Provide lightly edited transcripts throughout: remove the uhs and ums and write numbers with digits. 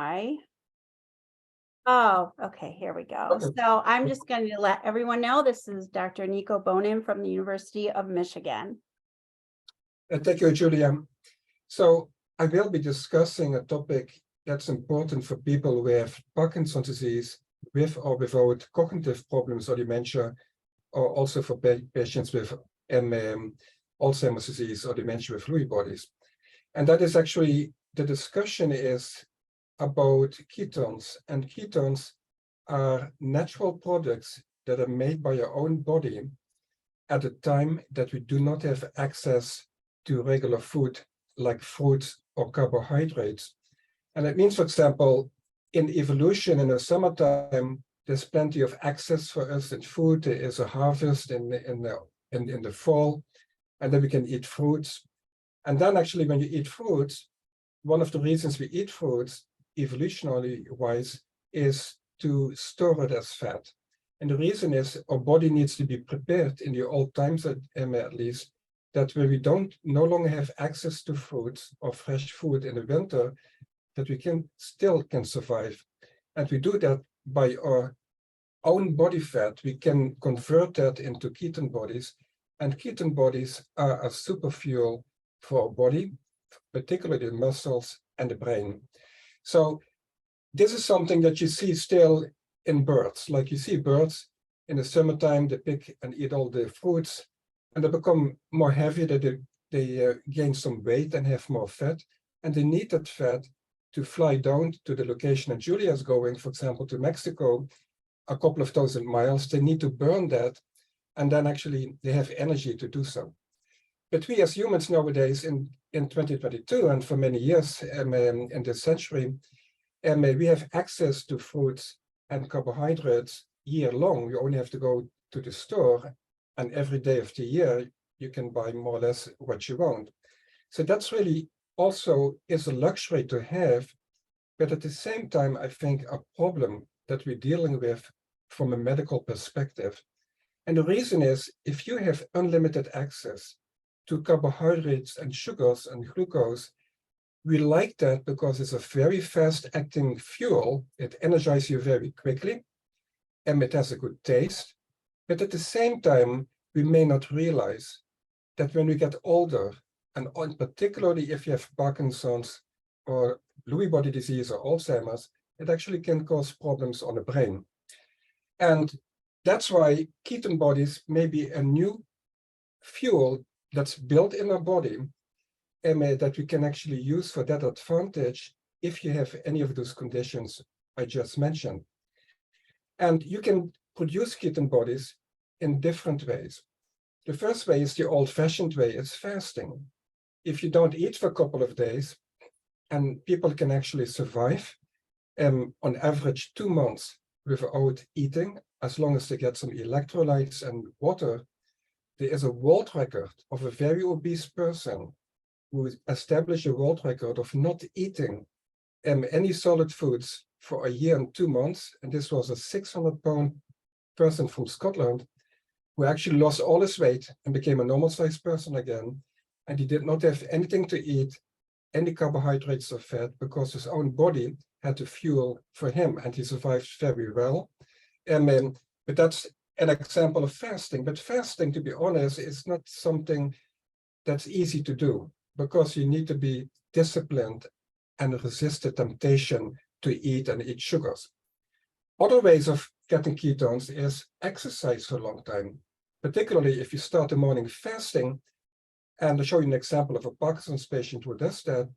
Hi. Oh, okay, here we go. Okay. So I'm just going to let everyone know this is Dr. Nico Bohnen from the University of Michigan. Thank you, Julia. So I will be discussing a topic that's important for people who have Parkinson's disease with or without cognitive problems or dementia, or also for patients with Alzheimer's disease or dementia with Lewy bodies. And that is actually, the discussion is about ketones. And ketones are natural products that are made by our own body at a time that we do not have access to regular food like fruits or carbohydrates. And it means, for example, in evolution in the summertime, there's plenty of access for us in food. There is a harvest in the fall, and then we can eat fruits. And then actually when you eat fruits, one of the reasons we eat fruits, evolutionarily wise, is to store it as fat. And the reason is our body needs to be prepared in the old times at least, that when we no longer have access to fruits or fresh food in the winter, that we still can survive. And we do that by our own body fat. We can convert that into ketone bodies, and ketone bodies are a super fuel for our body, particularly the muscles and the brain. So this is something that you see still in birds. Like you see birds in the summertime, they pick and eat all the fruits, and they become more heavy, that they gain some weight and have more fat, and they need that fat to fly down to the location that Julia is going, for example, to Mexico, a couple of thousand miles. They need to burn that, and then actually they have energy to do so. But we as humans nowadays in 2022 and for many years in this century, we have access to fruits and carbohydrates year long. You only have to go to the store, and every day of the year, you can buy more or less what you want. So that's really also is a luxury to have, but at the same time, I think a problem that we're dealing with from a medical perspective. And the reason is, if you have unlimited access to carbohydrates and sugars and glucose, we like that because it's a very fast-acting fuel. It energizes you very quickly, and it has a good taste. But at the same time, we may not realize that when we get older, and particularly if you have Parkinson's or Lewy body disease or Alzheimer's, it actually can cause problems on the brain. And that's why ketone bodies may be a new fuel that's built in our body, that we can actually use for that advantage if you have any of those conditions I just mentioned. And you can produce ketone bodies in different ways. The first way is the old-fashioned way, is fasting. If you don't eat for a couple of days, and people can actually survive on average 2 months without eating, as long as they get some electrolytes and water. There is a world record of a very obese person who established a world record of not eating any solid foods for a year and 2 months. And this was a 600-pound person from Scotland who actually lost all his weight and became a normal-sized person again. And he did not have anything to eat, any carbohydrates or fat, because his own body had the fuel for him, and he survived very well. But that's an example of fasting. But fasting, to be honest, is not something that's easy to do, because you need to be disciplined and resist the temptation to eat and eat sugars. Other ways of getting ketones is exercise for a long time, particularly if you start the morning fasting. And I'll show you an example of a Parkinson's patient who does that.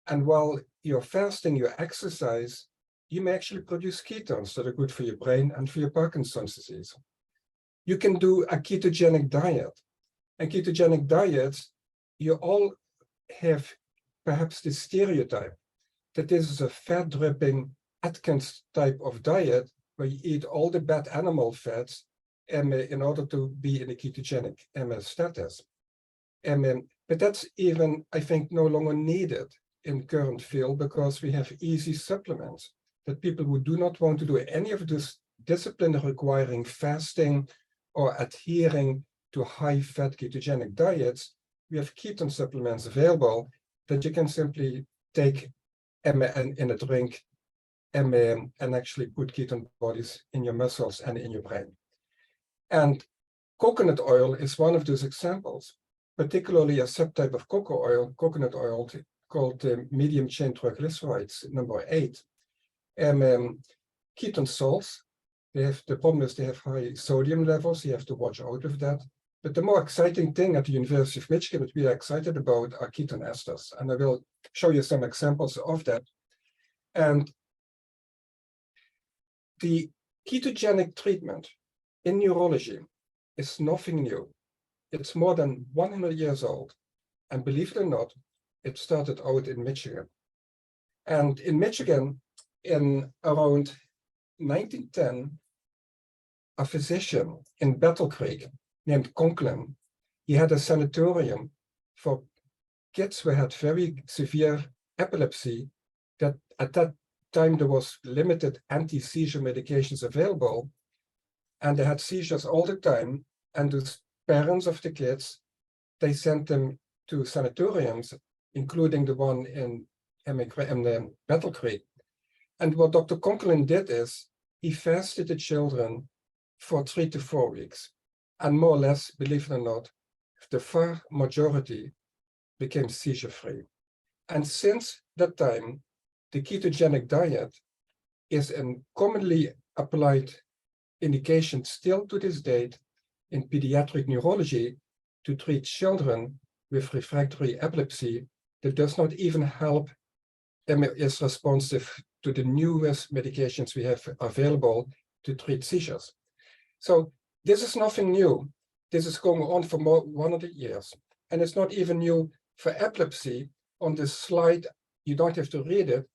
And while you're fasting, you exercise, you may actually produce ketones that are good for your brain and for your Parkinson's disease. You can do a ketogenic diet. And ketogenic diets, you all have perhaps the stereotype that this is a fat-dripping Atkins type of diet where you eat all the bad animal fats in order to be in a ketogenic status. But that's even, I think, no longer needed in current field, because we have easy supplements that people who do not want to do any of this discipline requiring fasting or adhering to high-fat ketogenic diets, we have ketone supplements available that you can simply take and in a drink and actually put ketone bodies in your muscles and in your brain. And coconut oil is one of those examples, particularly a subtype of coconut oil called medium chain triglycerides, number 8. Ketone salts, the problem is they have high sodium levels, you have to watch out with that. But the more exciting thing at the University of Michigan that we are excited about are ketone esters. And I will show you some examples of that. And the ketogenic treatment in neurology is nothing new. It's more than 100 years old. And believe it or not, it started out in Michigan. And in Michigan, in around 1910, a physician in Battle Creek named Conklin, he had a sanatorium for kids who had very severe epilepsy, that at that time there was limited anti-seizure medications available, and they had seizures all the time, and the parents of the kids, they sent them to sanatoriums, including the one in Battle Creek. And what Dr. Conklin did is, he fasted the children for 3 to 4 weeks. And more or less, believe it or not, the far majority became seizure-free. And since that time, the ketogenic diet is a commonly applied indication still to this date in pediatric neurology to treat children with refractory epilepsy that does not even help them, is responsive to the newest medications we have available to treat seizures. So this is nothing new. This is going on for more 100 years. And it's not even new for epilepsy. On this slide, you don't have to read it.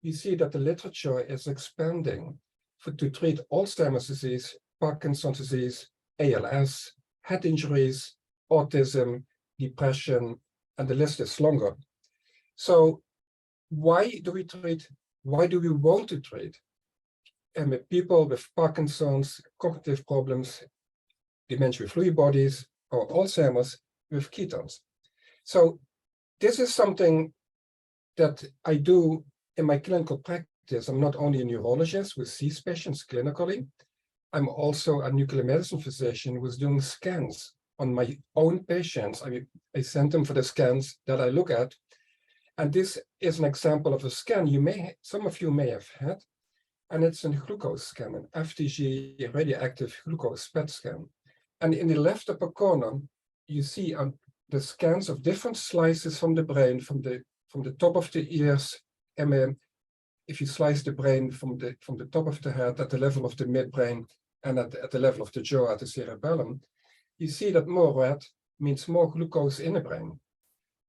You see that the literature is expanding to treat Alzheimer's disease, Parkinson's disease, ALS, head injuries, autism, depression, and the list is longer. So why do we want to treat people with Parkinson's, cognitive problems, dementia with Lewy bodies, or Alzheimer's with ketones? So this is something that I do in my clinical practice. I'm not only a neurologist who sees patients clinically, I'm also a nuclear medicine physician who's doing scans on my own patients. I send them for the scans that I look at. And this is an example of a scan some of you may have had, and it's a glucose scan, an FDG radioactive glucose PET scan. And in the left upper corner, you see the scans of different slices from the brain, from the top of the ears. If you slice the brain from the top of the head at the level of the midbrain and at the level of the jaw at the cerebellum, you see that more red means more glucose in the brain.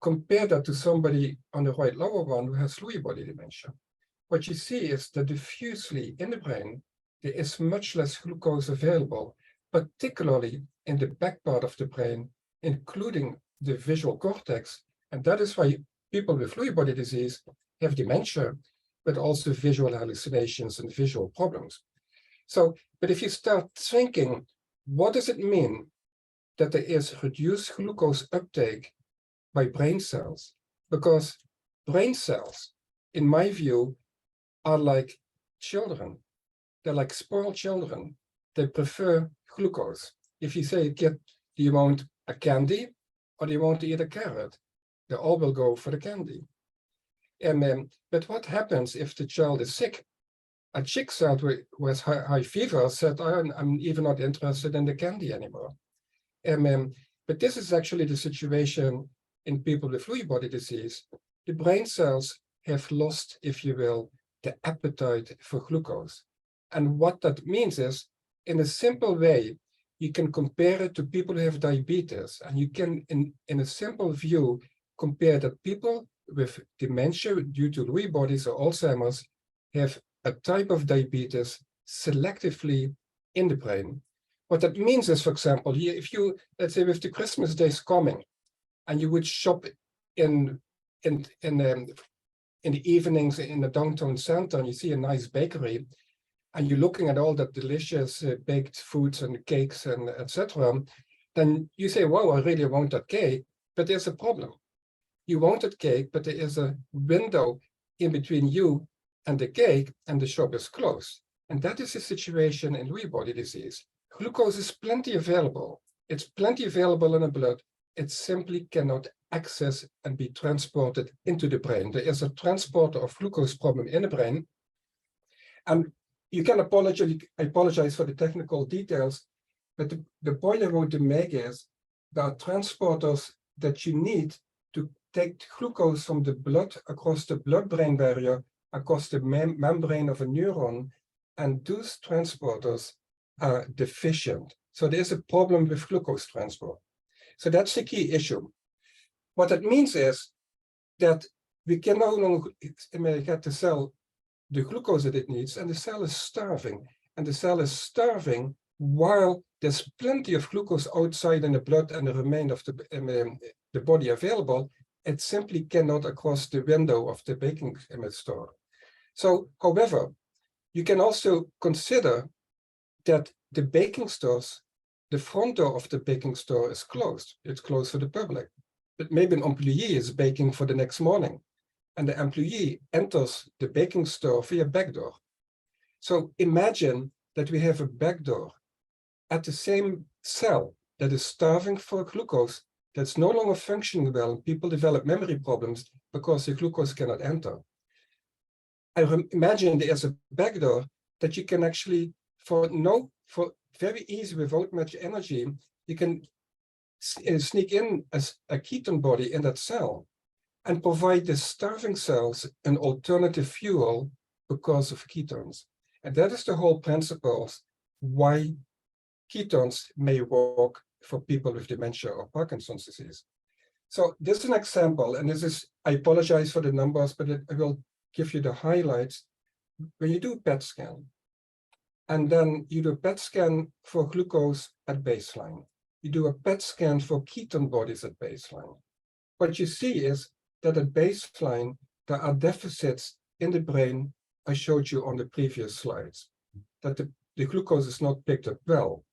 Compare that to somebody on the right lower one who has Lewy body dementia. What you see is that diffusely in the brain, there is much less glucose available, particularly in the back part of the brain, including the visual cortex. And that is why people with Lewy body disease have dementia, but also visual hallucinations and visual problems. So, but if you start thinking, what does it mean that there is reduced glucose uptake by brain cells? Because brain cells, in my view, are like children. They're like spoiled children. They prefer glucose. If you say, kid, do you want a candy or do you want to eat a carrot? They all will go for the candy. But what happens if the child is sick? A chick child with high fever said, I'm even not interested in the candy anymore. But this is actually the situation in people with Lewy body disease. The brain cells have lost, if you will, the appetite for glucose. And what that means is, in a simple way, you can compare it to people who have diabetes. And you can, in a simple view, compare that people with dementia due to Lewy bodies or Alzheimer's have a type of diabetes selectively in the brain. What that means is, for example, if you, let's say with the Christmas days coming, and you would shop in the evenings in the downtown center, and you see a nice bakery, and you're looking at all the delicious baked foods and cakes and etc., then you say, wow, I really want that cake, but there's a problem. You want that cake, but there is a window in between you and the cake, and the shop is closed. And that is the situation in Lewy body disease. Glucose is plenty available. It's plenty available in the blood. It simply cannot access and be transported into the brain. There is a transporter of glucose problem in the brain. And you can apologize for the technical details, but the point I want to make is there are transporters that you need to take glucose from the blood across the blood-brain barrier, across the membrane of a neuron, and those transporters are deficient. So there's a problem with glucose transport. So that's the key issue. What that means is that we can no longer get the cell the glucose that it needs, and the cell is starving. And the cell is starving while there's plenty of glucose outside in the blood and the remainder of the body available. It simply cannot across the window of the baking store. So, however, you can also consider that the baking stores, the front door of the baking store is closed. It's closed for the public. But maybe an employee is baking for the next morning, and the employee enters the baking store via back door. So imagine that we have a back door at the same cell that is starving for glucose, that's no longer functioning well, and people develop memory problems because the glucose cannot enter. I imagine there's a back door that you can actually, for very easy, without much energy, you can sneak in as a ketone body in that cell and provide the starving cells an alternative fuel because of ketones. And that is the whole principle why ketones may work for people with dementia or Parkinson's disease. So this is an example, and this is, I apologize for the numbers, but I will give you the highlights. When you do a PET scan, and then you do a PET scan for glucose at baseline, you do a PET scan for ketone bodies at baseline. What you see is that at baseline, there are deficits in the brain I showed you on the previous slides, that the glucose is not picked up well.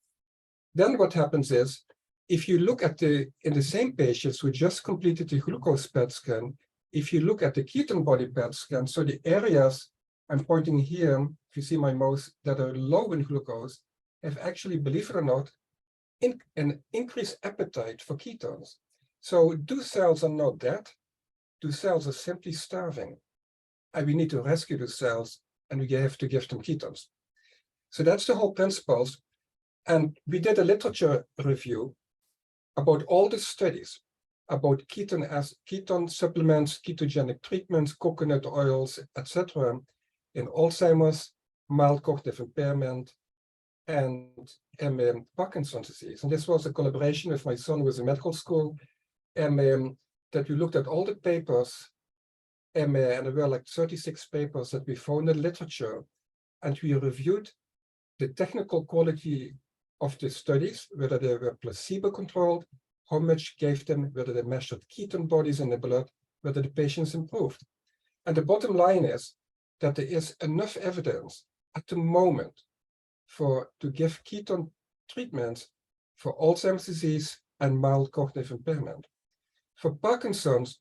Then what happens is, if you look at in the same patients who just completed the glucose PET scan, if you look at the ketone body PET scan, so the areas I'm pointing here, if you see my mouse, that are low in glucose, have actually, believe it or not, an increased appetite for ketones. So those cells are not dead. Those cells are simply starving. And we need to rescue the cells, and we have to give them ketones. So that's the whole principles. And we did a literature review about all the studies about ketone supplements, ketogenic treatments, coconut oils, etc., in Alzheimer's, mild cognitive impairment, and Parkinson's disease. And this was a collaboration with my son, who was in medical school, and that we looked at all the papers, and there were like 36 papers that we found in literature, and we reviewed the technical quality of the studies, whether they were placebo-controlled, how much gave them, whether they measured ketone bodies in the blood, whether the patients improved. And the bottom line is that there is enough evidence at the moment to give ketone treatments for Alzheimer's disease and mild cognitive impairment. For Parkinson's,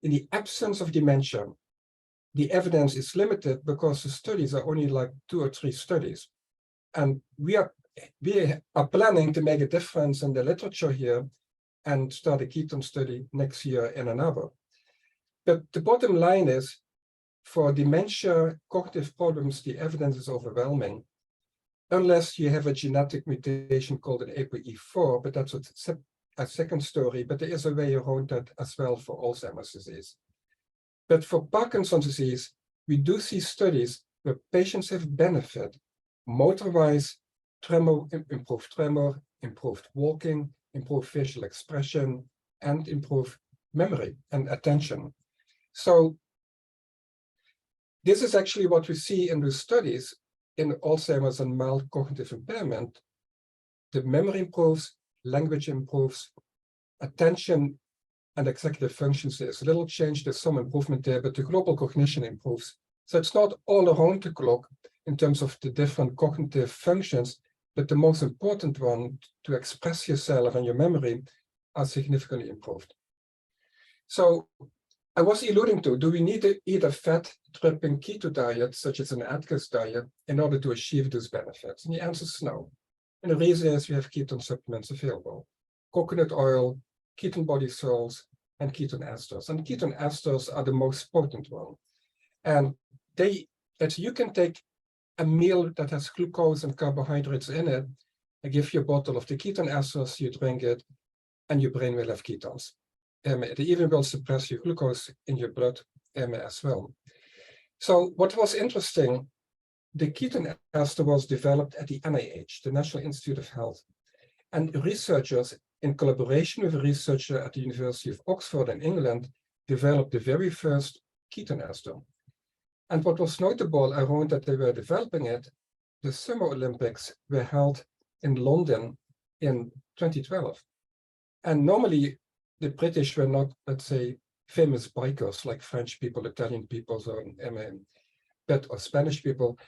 in the absence of dementia, the evidence is limited because the studies are only like 2 or 3 studies. And we are planning to make a difference in the literature here and start a ketone study next year in Ann Arbor. But the bottom line is, for dementia, cognitive problems, the evidence is overwhelming, unless you have a genetic mutation called an ApoE4, but that's a second story, but there is a way around that as well for Alzheimer's disease. But for Parkinson's disease, we do see studies where patients have benefit, motor-wise, improved tremor, improved walking, improved facial expression, and improved memory and attention. So this is actually what we see in the studies in Alzheimer's and mild cognitive impairment. The memory improves, language improves, attention and executive functions, there's a little change, there's some improvement there, but the global cognition improves. So it's not all around the clock in terms of the different cognitive functions, but the most important one, to express yourself and your memory, are significantly improved. So I was alluding to, do we need to eat a fat-tripping keto diet, such as an Atkins diet, in order to achieve those benefits? And the answer is no. And the reason is we have ketone supplements available. Coconut oil, ketone body salts, and ketone esters. And ketone esters are the most potent one. And you can take a meal that has glucose and carbohydrates in it, and give you a bottle of the ketone esters, you drink it, and your brain will have ketones. It even will suppress your glucose in your blood as well. So what was interesting, the ketone ester was developed at the NIH, the National Institute of Health. And researchers, in collaboration with a researcher at the University of Oxford in England, developed the very first ketone ester. And what was notable around that they were developing it, the Summer Olympics were held in London in 2012. And normally, the British were not, let's say, famous bikers like French people, Italian people, or Spanish people.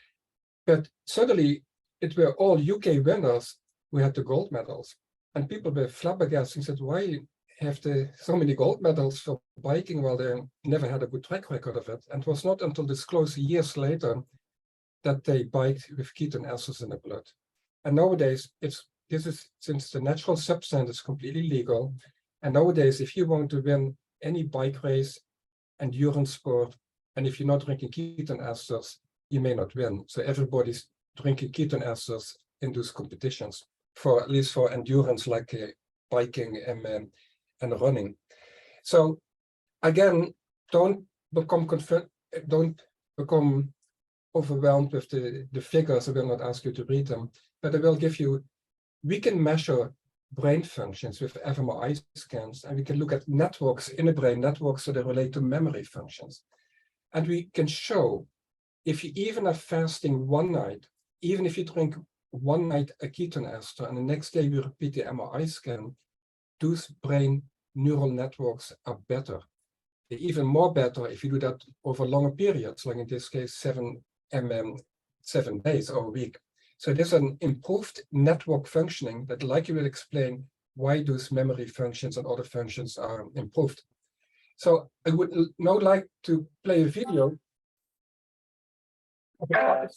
But suddenly, it were all UK winners who had the gold medals. And people were flabbergasted and said, why have they so many gold medals for biking while they never had a good track record of it? And it was not until disclosed years later that they biked with ketone esters in the blood. And nowadays, this is since the natural substance is completely legal. And nowadays, if you want to win any bike race, endurance sport, and if you're not drinking ketone esters, you may not win. So everybody's drinking ketone esters in those competitions, for at least for endurance like biking and running. So again, don't become overwhelmed with the figures. I will not ask you to read them, but I will give you. We can measure brain functions with fMRI scans, and we can look at networks in the brain, networks that relate to memory functions. And we can show if you even are fasting one night, even if you drink one night a ketone ester, and the next day you repeat the MRI scan, those brain neural networks are better. They're even more better if you do that over longer periods, like in this case, 7 days or a week. So there's an improved network functioning that, like you will explain, why those memory functions and other functions are improved. So I would now like to play a video. I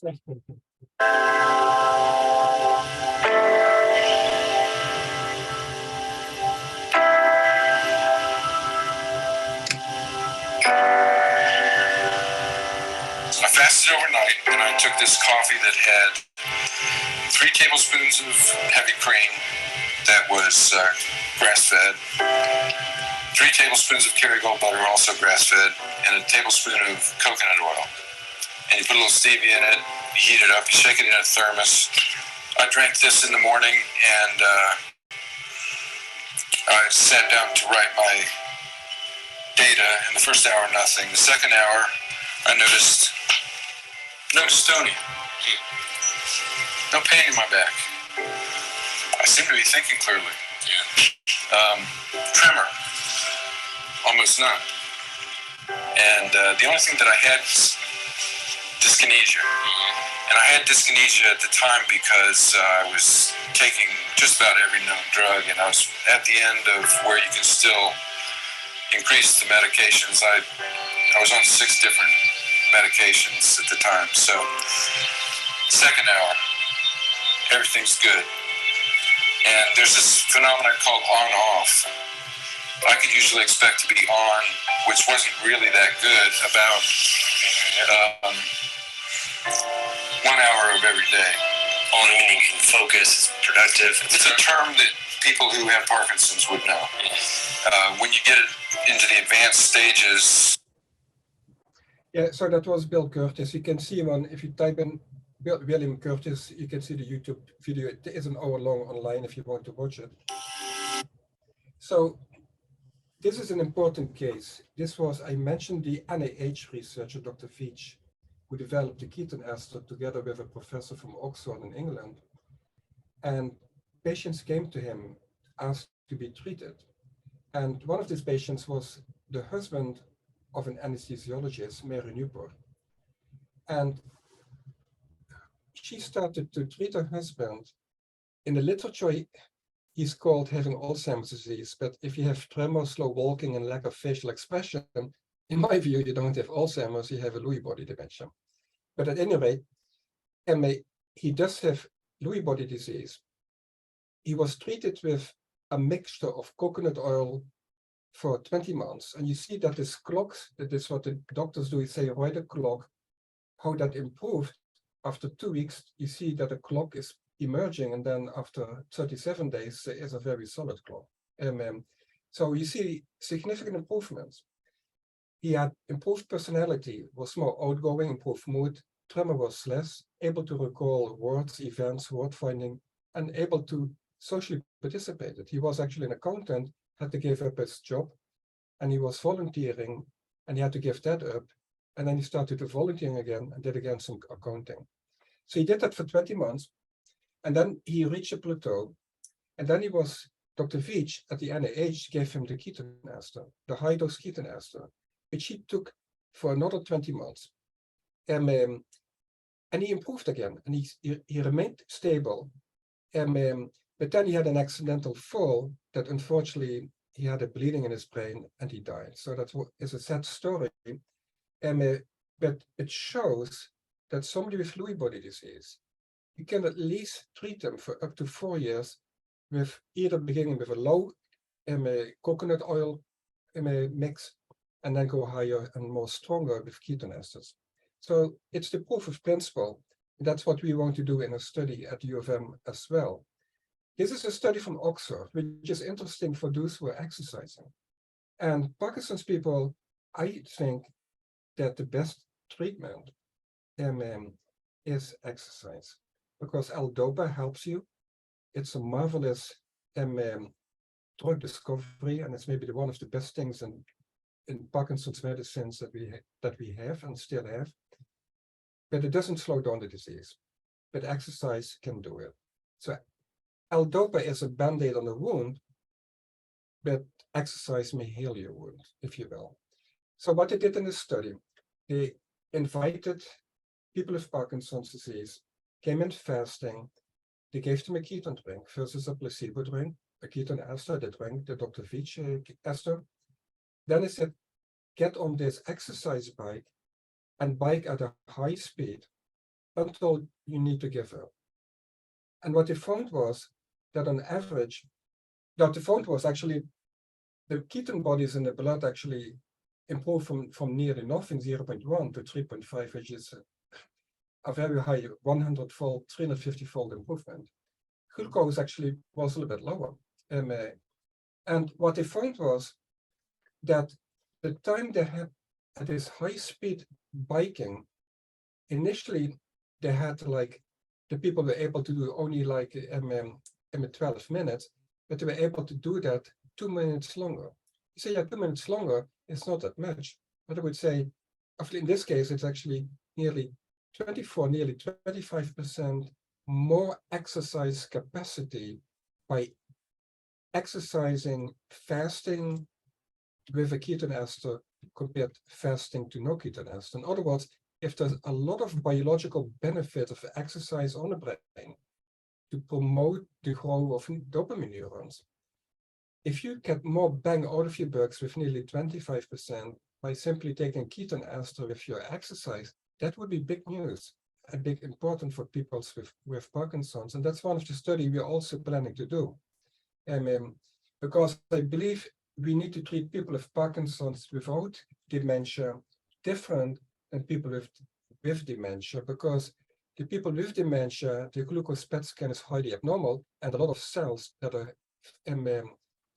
fasted overnight, and I took this coffee that had 3 tablespoons of heavy cream that was grass-fed, 3 tablespoons of Kerrygold butter, also grass-fed, and a tablespoon of coconut oil. And you put a little stevia in it, you heat it up, you shake it in a thermos. I drank this in the morning, and I sat down to write my data. In the first hour, nothing. The second hour, I noticed no dystonia, no pain in my back. I seem to be thinking clearly. Tremor, almost none. And the only thing that I had was dyskinesia. And I had dyskinesia at the time because I was taking just about every known drug, and I was at the end of where you can still increase the medications. I was on 6 different medications at the time. So second hour, everything's good. And there's this phenomenon called on-off. I could usually expect to be on, which wasn't really that good, about 1 hour of every day. On meaning focus, productive. It's a term that people who have Parkinson's would know. When you get it into the advanced stages. Yeah, so that was Bill Curtis. You can see one, if you type in William Curtis, you can see the YouTube video. It is an hour long online if you want to watch it. So this is an important case. This was, I mentioned the NIH researcher, Dr. Fitch, who developed the ketone ester together with a professor from Oxford in England. And patients came to him, asked to be treated. And one of these patients was the husband of an anesthesiologist, Mary Newport. And she started to treat her husband. In the literature, he's called having Alzheimer's disease, but if you have tremor, slow walking, and lack of facial expression, in my view, you don't have Alzheimer's, you have a Lewy body dementia. But at any rate, he does have Lewy body disease. He was treated with a mixture of coconut oil for 20 months. And you see that this clocks, that is what the doctors do, is say, write a clock, how that improved. After 2 weeks, you see that the clock is emerging, and then after 37 days, there is a very solid clock. So you see significant improvements. He had improved personality, was more outgoing, improved mood, tremor was less, able to recall words, events, word finding, and able to socially participate. He was actually an accountant, had to give up his job, and he was volunteering, and he had to give that up. And then he started to volunteering again and did again some accounting. So he did that for 20 months, and then he reached a plateau. And then Dr. Fitch at the NIH gave him the Keto Master, the high-dose Keto Master, which he took for another 20 months. And he improved again, and he remained stable. But then he had an accidental fall that unfortunately he had a bleeding in his brain and he died. So that is a sad story. But it shows that somebody with Lewy body disease, you can at least treat them for up to 4 years with either beginning with a low coconut oil mix and then go higher and more stronger with ketone esters. So it's the proof of principle. That's what we want to do in a study at U of M as well. This is a study from Oxford, which is interesting for those who are exercising. And Parkinson's people, I think that the best treatment is exercise, because L-DOPA helps you. It's a marvelous drug discovery, and it's maybe one of the best things in Parkinson's medicines that we have and still have. But it doesn't slow down the disease, but exercise can do it. So L-DOPA is a band-aid on a wound, but exercise may heal your wound, if you will. So what they did in this study, they invited people with Parkinson's disease, came in fasting, they gave them a ketone drink versus a placebo drink, a ketone ester, they drank the Dr. Fitch ester. Then they said, get on this exercise bike and bike at a high speed until you need to give up. And what they found was that on average, what they found was actually the ketone bodies in the blood actually improved from nearly nothing, 0.1 to 3.5, which is a very high 100-fold, 350-fold improvement. Glucose actually was a little bit lower. And what they found was that the time they had at this high-speed biking, initially they had like, the people were able to do only like 12 minutes, but they were able to do that 2 minutes longer. You say, yeah, 2 minutes longer, it's not that much. But I would say, in this case, it's actually nearly 25% more exercise capacity by exercising, fasting with a ketone ester compared fasting to no ketone ester. In other words, if there's a lot of biological benefit of exercise on the brain to promote the growth of dopamine neurons, if you get more bang out of your bucks with nearly 25% by simply taking ketone ester with your exercise, that would be big news and big important for people with Parkinson's. And that's one of the studies we're also planning to do. Because I believe we need to treat people with Parkinson's without dementia different than people with dementia, because the people with dementia, the glucose PET scan is highly abnormal, and a lot of cells that are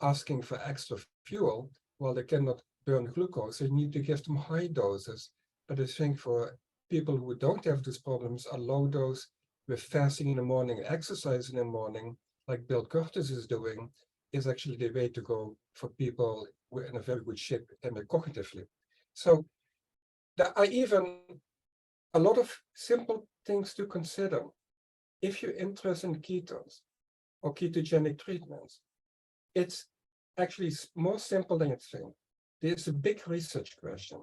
asking for extra fuel while they cannot burn glucose. So you need to give them high doses. But I think for people who don't have these problems, a low dose with fasting in the morning, exercise in the morning, like Bill Curtis is doing, is actually the way to go for people who are in a very good shape cognitively. So there are even a lot of simple things to consider. If you're interested in ketones or ketogenic treatments, it's actually more simple than you think. There's a big research question.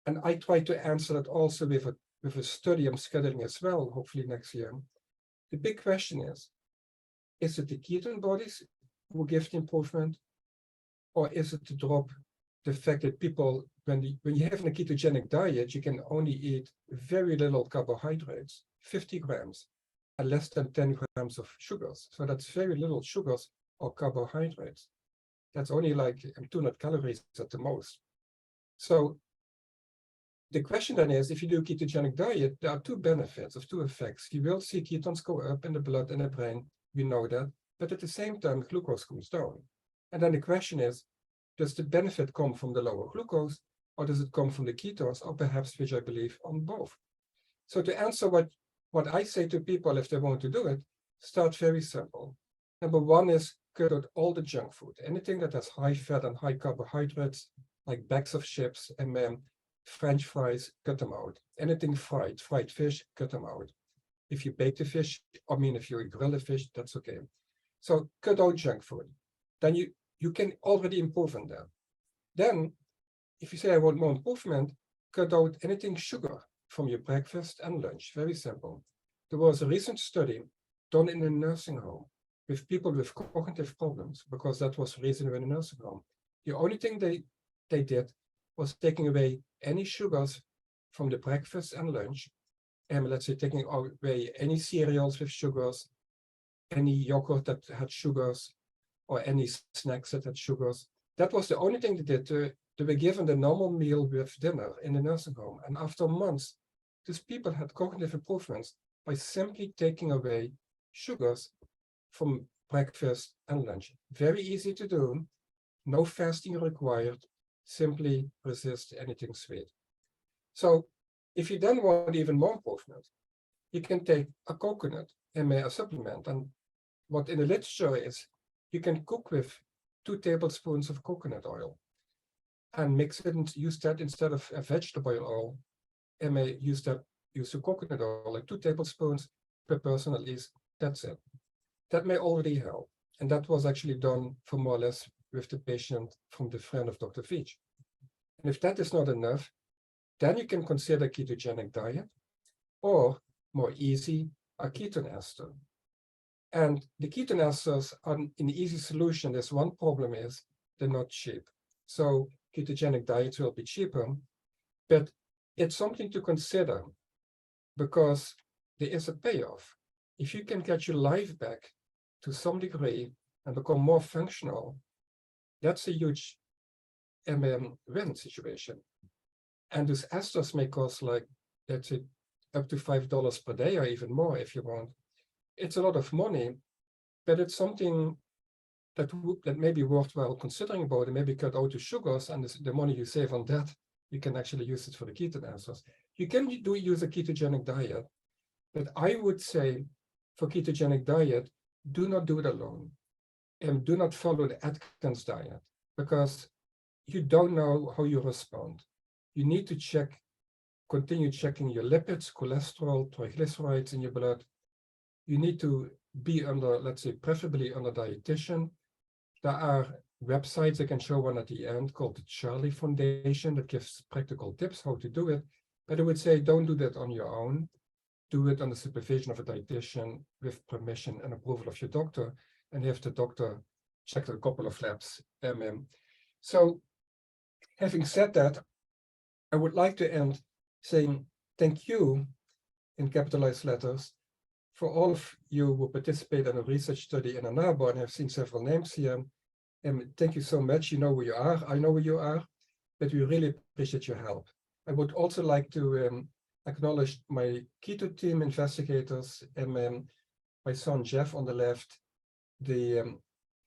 And I try to answer that also with a study I'm scheduling as well, hopefully next year. The big question is it the ketone bodies who give the improvement, or is it the drop the fact that people, when you have a ketogenic diet, you can only eat very little carbohydrates, 50 grams, and less than 10 grams of sugars. So that's very little sugars or carbohydrates. That's only like 200 calories at the most. So the question then is, if you do a ketogenic diet, there are two benefits of two effects. You will see ketones go up in the blood and the brain, we know that, but at the same time, glucose comes down. And then the question is, does the benefit come from the lower glucose, or does it come from the ketones, or perhaps, which I believe, on both? So to answer what I say to people if they want to do it, start very simple. Number one is cut out all the junk food, anything that has high fat and high carbohydrates, like bags of chips and French fries, cut them out. Anything fried fish, cut them out. If you bake the fish, if you grill the fish, that's okay. So cut out junk food. Then you can already improve on that. Then, if you say I want more improvement, cut out anything sugar from your breakfast and lunch. Very simple. There was a recent study done in a nursing home with people with cognitive problems, because that was the reason in a nursing home. The only thing they did was taking away any sugars from the breakfast and lunch, and let's say taking away any cereals with sugars, any yogurt that had sugars, or any snacks that had sugars. That was the only thing they did. They were given the normal meal with dinner in the nursing home. And after months, these people had cognitive improvements by simply taking away sugars from breakfast and lunch. Very easy to do, no fasting required, simply resist anything sweet. So if you then want even more improvement, you can take a coconut and make a supplement. And what in the literature is, you can cook with 2 tablespoons of coconut oil and mix it and use that instead of a vegetable oil. And may use the coconut oil, like 2 tablespoons per person at least. That's it. That may already help. And that was actually done for more or less with the patient from the friend of Dr. Fitch. And if that is not enough, then you can consider ketogenic diet, or more easy, a ketone ester. And the ketone esters are an easy solution. There's one problem is they're not cheap. So ketogenic diets will be cheaper, but it's something to consider because there is a payoff. If you can get your life back to some degree and become more functional, that's a huge win situation. And those esters may cost like, let's say, up to $5 per day or even more if you want. It's a lot of money, but it's something that may be worthwhile considering about, and maybe cut out the sugars, and the money you save on that, you can actually use it for the ketone esters. You can use a ketogenic diet, but I would say for ketogenic diet, do not do it alone. And do not follow the Atkins diet, because you don't know how you respond. You need to continue checking your lipids, cholesterol, triglycerides in your blood. You need to be under, let's say, preferably under dietitian. There are websites, I can show one at the end, called the Charlie Foundation that gives practical tips how to do it. But I would say don't do that on your own. Do it under supervision of a dietitian with permission and approval of your doctor, and have the doctor check a couple of labs. So having said that, I would like to end saying thank you in capitalized letters for all of you who participate in a research study in Ann Arbor, and I've seen several names here. Thank you so much. You know who you are. I know who you are, but we really appreciate your help. I would also like to acknowledge my keto team investigators and my son Jeff on the left, the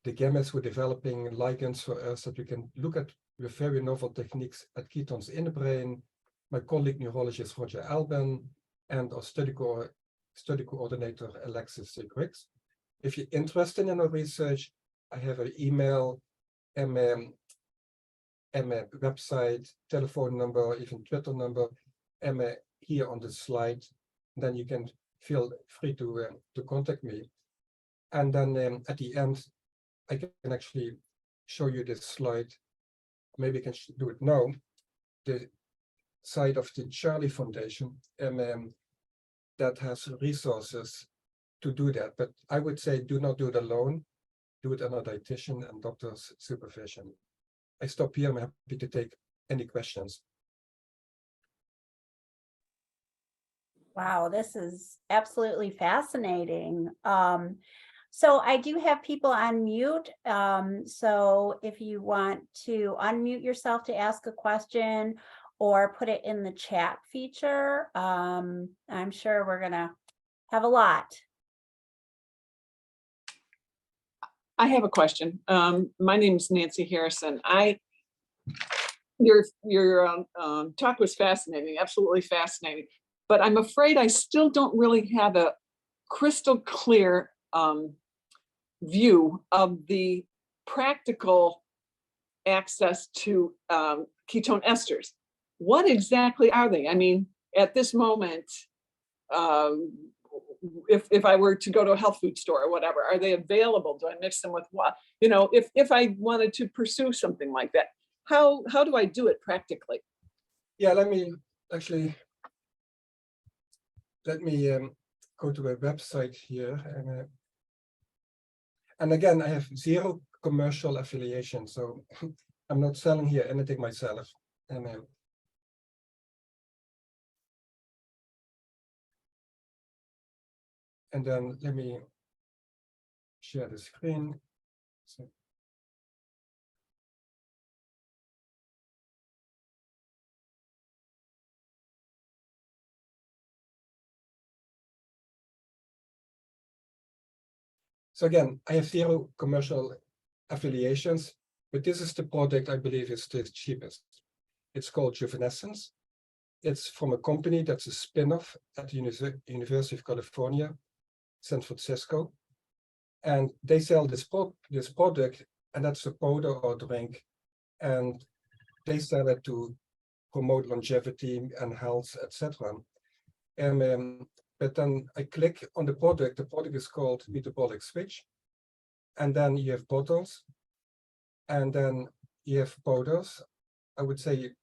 gammas who are developing ligands for us that we can look at with very novel techniques at ketones in the brain, my colleague neurologist Roger Alban, and our study coordinator Alexis Griggs. If you're interested in our research, I have an email, a website, telephone number, even Twitter number, here on the slide. Then you can feel free to contact me. And then at the end, I can actually show you this slide. Maybe I can do it now. The site of the Charlie Foundation that has resources to do that. But I would say do not do it alone. Do it under dietitian and doctor's supervision. I stop here. I'm happy to take any questions. Wow, this is absolutely fascinating. So I do have people on mute. So if you want to unmute yourself to ask a question or put it in the chat feature, I'm sure we're gonna have a lot. I have a question. My name is Nancy Harrison. Your talk was fascinating, absolutely fascinating. But I'm afraid I still don't really have a crystal clear view of the practical access to ketone esters. What exactly are they? I mean, at this moment, if I were to go to a health food store or whatever, are they available? Do I mix them with what? You know, if I wanted to pursue something like that, how do I do it practically? Yeah, let me go to a website here, and again, I have zero commercial affiliation, so I'm not selling here anything myself. And then let me share the screen. So again, I have zero commercial affiliations, but this is the product I believe is the cheapest. It's called Juvenescence. It's from a company that's a spin-off at the University of California, San Francisco. And they sell this product, and that's a powder or drink. And they sell it to promote longevity and health, etc. But then I click on the product is called Metabolic Switch. And then you have bottles, and then you have powders. I would say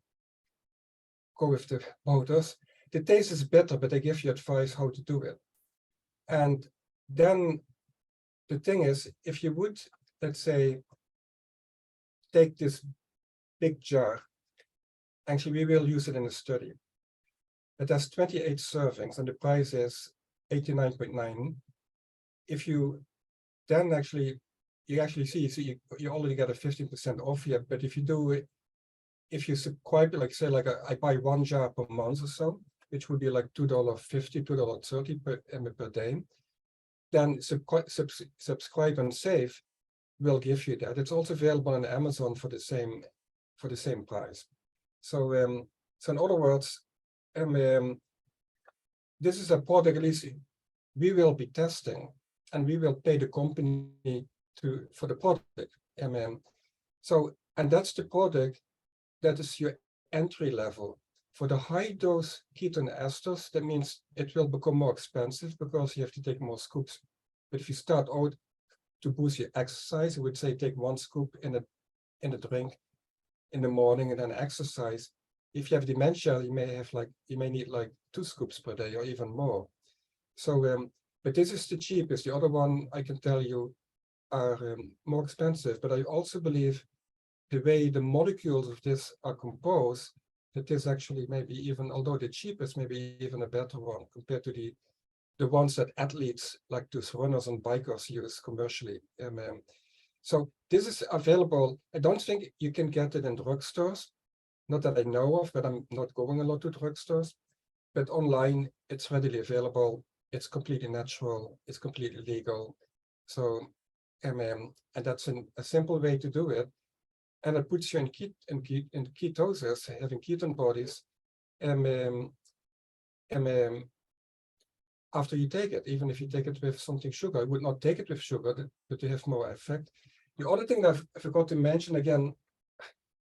go with the powders. The taste is better, but they give you advice how to do it. And then the thing is, if you would, let's say, take this big jar, actually we will use it in a study. It has 28 servings and the price is 89.9. If you then you actually see you already get a 15% off here, but if you do it, if you subscribe, like say, I buy one jar per month or so, which would be like $2.50, $2.30 per day, then subscribe and save will give you that. It's also available on Amazon for the same price. So in other words, this is a product at least we will be testing, and we will pay the company for the product. And that's the product that is your entry level. For the high dose ketone esters, that means it will become more expensive because you have to take more scoops. But if you start out to boost your exercise, I would say take 1 scoop in a drink in the morning and then exercise. If you have dementia, you may need like 2 scoops per day or even more. So, but this is the cheapest. The other one I can tell you are more expensive. But I also believe the way the molecules of this are composed, that is actually maybe even, although the cheapest, maybe even a better one compared to the ones that athletes like those runners and bikers use commercially. So this is available. I don't think you can get it in drugstores, not that I know of, but I'm not going a lot to drugstores. But online, it's readily available. It's completely natural. It's completely legal. So, and that's a simple way to do it. And it puts you in ketosis, having ketone bodies, after you take it, even if you take it with something sugar. I would not take it with sugar, but you have more effect. The other thing that I forgot to mention again,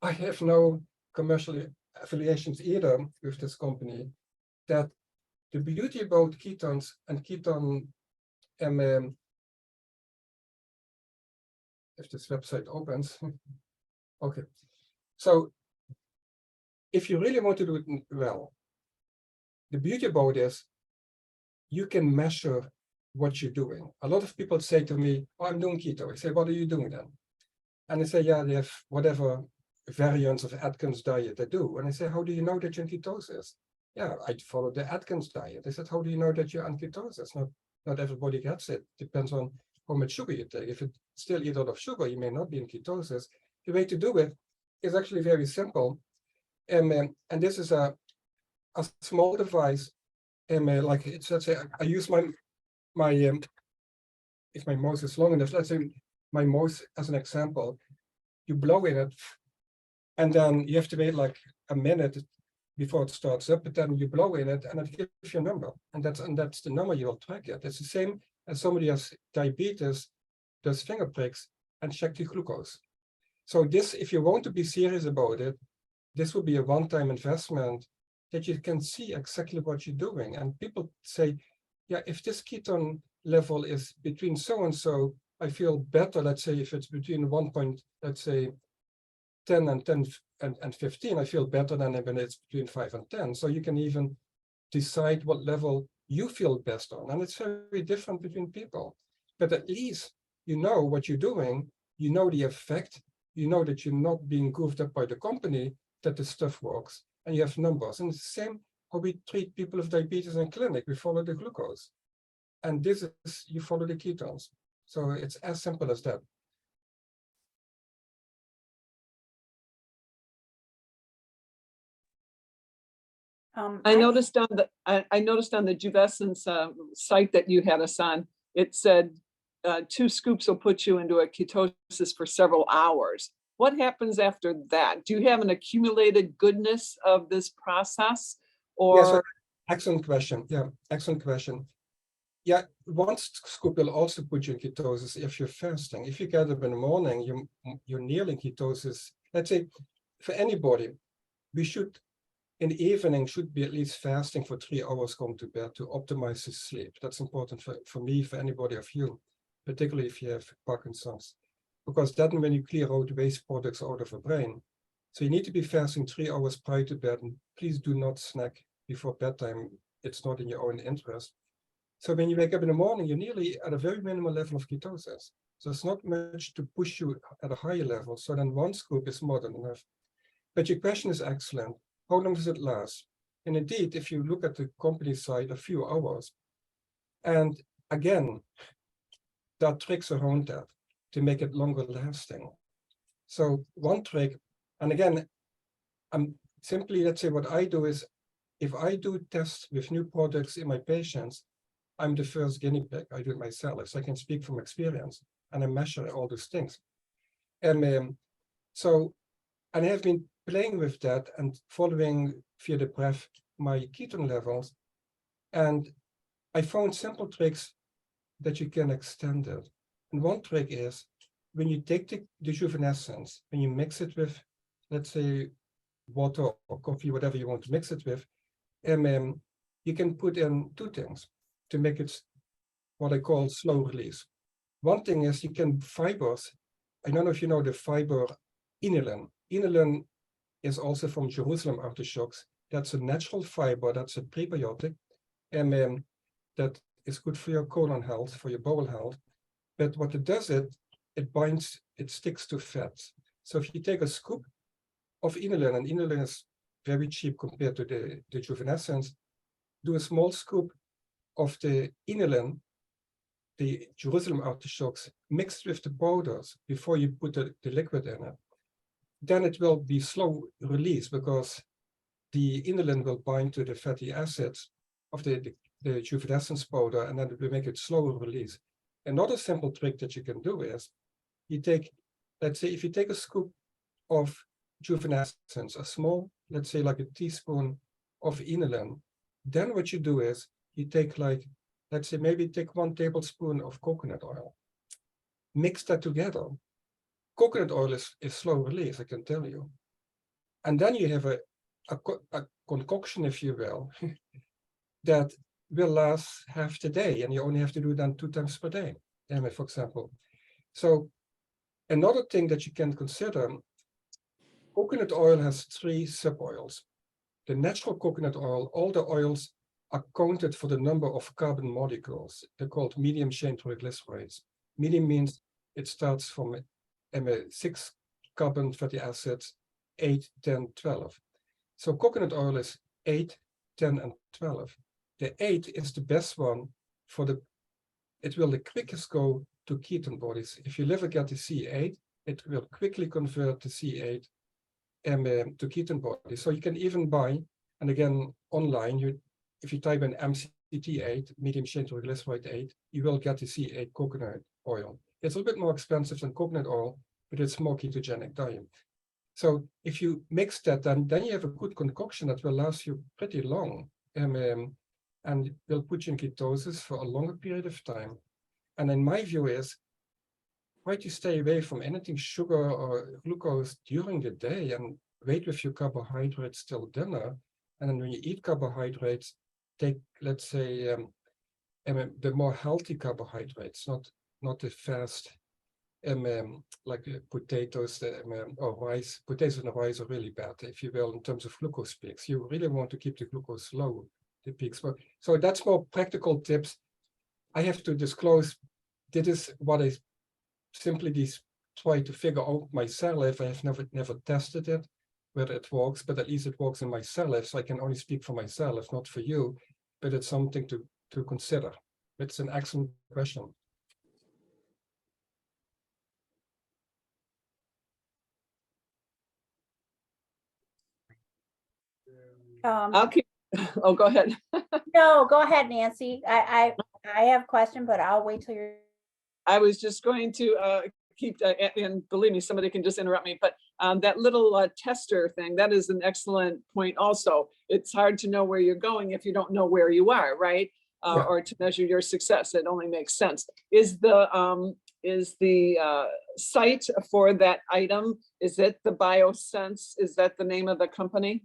I have no commercial affiliations either with this company, that the beauty about ketones and ketone, if this website opens, okay. So if you really want to do it well, the beauty about this, you can measure what you're doing. A lot of people say to me, oh, I'm doing keto. I say, what are you doing then? And they say, yeah, they have whatever variants of Atkins diet I do. And I say, how do you know that you're in ketosis? Yeah, I follow the Atkins diet. I said, how do you know that you're on ketosis? Not everybody gets it. Depends on how much sugar you take. If you still eat a lot of sugar, you may not be in ketosis. The way to do it is actually very simple. And this is a small device. Like it's, let's say I use my if my mouth is long enough, let's say my mouth as an example, you blow in it, and then you have to wait like a minute before it starts up, but then you blow in it and it gives you a number. And that's the number you'll track it. It's the same as somebody has diabetes, does finger pricks and check the glucose. So this, if you want to be serious about it, this will be a one-time investment that you can see exactly what you're doing. And people say, yeah, if this ketone level is between so and so, I feel better. Let's say if it's between 10 and 10 and 15, I feel better than when it's between 5 and 10. So you can even decide what level you feel best on. And it's very different between people. But at least you know what you're doing, you know the effect, you know that you're not being goofed up by the company, that the stuff works, and you have numbers. And it's the same how we treat people with diabetes in clinic. We follow the glucose. And this is, you follow the ketones. So it's as simple as that. I noticed on the Juvescence site that you had us on, it said 2 scoops will put you into a ketosis for several hours. What happens after that? Do you have an accumulated goodness of this process? Or yes, excellent question. Yeah, excellent question. Yeah, 1 scoop will also put you in ketosis if you're fasting. If you get up in the morning, you're nearly ketosis. Let's say for anybody, we should, in the evening, should be at least fasting for 3 hours going to bed to optimize the sleep. That's important for me, for anybody of you, particularly if you have Parkinson's, because then when you clear out waste products out of the brain. So you need to be fasting 3 hours prior to bed, and please do not snack before bedtime. It's not in your own interest. So when you wake up in the morning, you're nearly at a very minimal level of ketosis. So it's not much to push you at a higher level. So then 1 scoop is more than enough. But your question is excellent. How long does it last? And indeed, if you look at the company side, a few hours. And again, there are tricks around that to make it longer lasting. So 1 trick, and again, I'm simply, let's say what I do is, if I do tests with new products in my patients, I'm the first guinea pig. I do it myself, so I can speak from experience, and I measure all those things. And and I have been playing with that and following via the breath my ketone levels. And I found simple tricks that you can extend it. And 1 trick is when you take the juvenescence, when you mix it with, let's say, water or coffee, whatever you want to mix it with, you can put in 2 things to make it what I call slow release. 1 thing is you can fibers. I don't know if you know the fiber inulin. Inulin is also from Jerusalem artichokes. That's a natural fiber, that's a prebiotic, and that is good for your colon health, for your bowel health. But what it does, it binds, it sticks to fats. So if you take a scoop of inulin, and inulin is very cheap compared to the juvenescence, do a small scoop of the inulin, the Jerusalem artichokes, mixed with the powders before you put the liquid in it. Then it will be slow release because the inulin will bind to the fatty acids of the juvenescence powder, and then it will make it slower release. Another simple trick that you can do is you take, let's say, if you take a scoop of juvenescence, a small, let's say like a teaspoon of inulin, then what you do is you take like, let's say maybe take 1 tablespoon of coconut oil, mix that together. Coconut oil is slow release, I can tell you. And then you have a concoction, if you will, that will last half the day, and you only have to do that 2 times per day, for example. So another thing that you can consider, coconut oil has 3 sub-oils. The natural coconut oil, all the oils are counted for the number of carbon molecules. They're called medium chain triglycerides. Medium means it starts from 6 carbon fatty acids 8, 10, 12. So coconut oil is 8, 10, and 12. The 8 is the best one for it will the quickest go to ketone bodies. If your liver gets the C8, it will quickly convert the C8 to ketone bodies. So you can even buy, and again, online, if you type in MCT8, medium chain triglyceride 8, you will get the C8 coconut oil. It's a little bit more expensive than coconut oil, but it's more ketogenic diet. So if you mix that, then you have a good concoction that will last you pretty long, and will put you in ketosis for a longer period of time. And in my view is, try to stay away from anything sugar or glucose during the day and wait with your carbohydrates till dinner. And then when you eat carbohydrates, take, let's say, the more healthy carbohydrates, not the fast, like potatoes or rice. Potatoes and rice are really bad, if you will, in terms of glucose peaks. You really want to keep the glucose low, the peaks. But so that's more practical tips. I have to disclose, this is what I simply try to figure out myself. I have never tested it, whether it works, but at least it works in myself. So I can only speak for myself, not for you, but it's something to consider. It's an excellent question. I'll keep, oh, go ahead. No, go ahead, Nancy. I have a question, but I'll wait till you're. I was just going to keep, and believe me, somebody can just interrupt me, but that little tester thing, that is an excellent point also. It's hard to know where you're going if you don't know where you are, right? Yeah. Or to measure your success. It only makes sense. Is the site for that item, is it the BioSense? Is that the name of the company?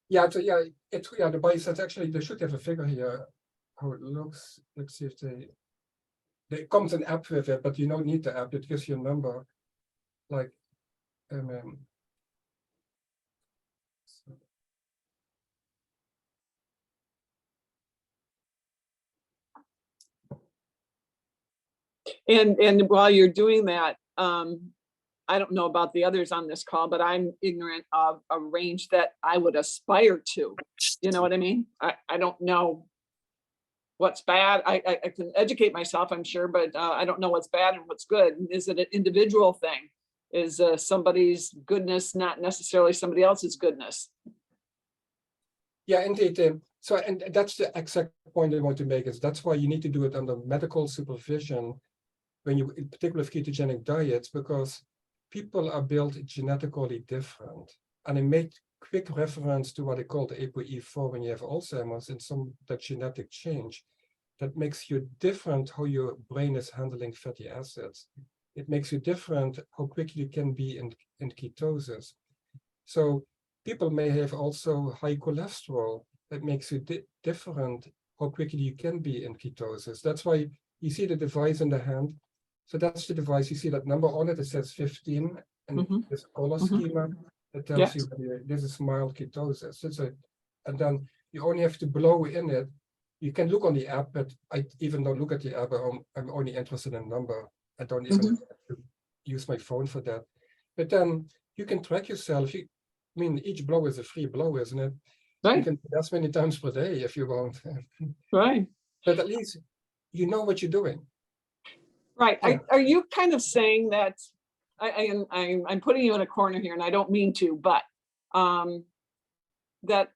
Yeah, so yeah, the BioSense, actually, they should have a figure here, how it looks. Let's see if there comes an app with it, but you don't need the app. It gives you a number, like, And while you're doing that, I don't know about the others on this call, but I'm ignorant of a range that I would aspire to. You know what I mean? I don't know what's bad. I can educate myself, I'm sure, but I don't know what's bad and what's good. Is it an individual thing? Is somebody's goodness not necessarily somebody else's goodness? yeah, indeed. So, and that's the exact point I want to make, is that's why you need to do it under medical supervision when you, in particular with ketogenic diets, because people are built genetically different. And I made quick reference to what I call the ApoE4 when you have Alzheimer's, and that genetic change that makes you different how your brain is handling fatty acids. It makes you different how quickly you can be in ketosis. So people may have also high cholesterol. That makes you different how quickly you can be in ketosis. That's why you see the device in the hand. So that's the device. You see that number on it. It says 15, and this color schema that tells you this is mild ketosis. And then you only have to blow in it. You can look on the app, but I even don't look at the app. I'm only interested in number. I don't even have to use my phone for that. But then you can track yourself. I mean, each blow is a free blow, isn't it? Right. You can do as many times per day if you want. Right. But at least you know what you're doing. Right. Yeah. Are you kind of saying that I'm putting you in a corner here, and I don't mean to, but that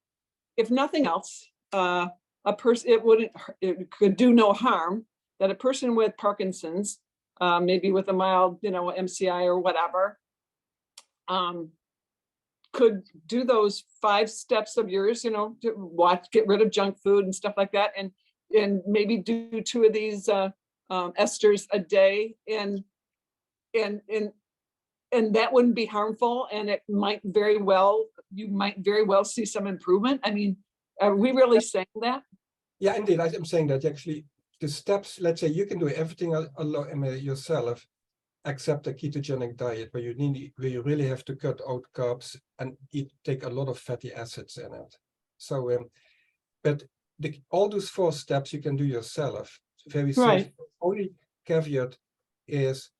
if nothing else, a person, it could do no harm that a person with Parkinson's, maybe with a mild, MCI or whatever, could do those 5 steps of yours, to get rid of junk food and stuff like that, and maybe do 2 of these esters a day, and that wouldn't be harmful, and you might very well see some improvement. I mean, are we really saying that? Yeah, indeed. I'm saying that actually the steps, let's say you can do everything yourself except a ketogenic diet where you really have to cut out carbs and take a lot of fatty acids in it. So, but all those 4 steps you can do yourself. Very safe. Right. Only caveat is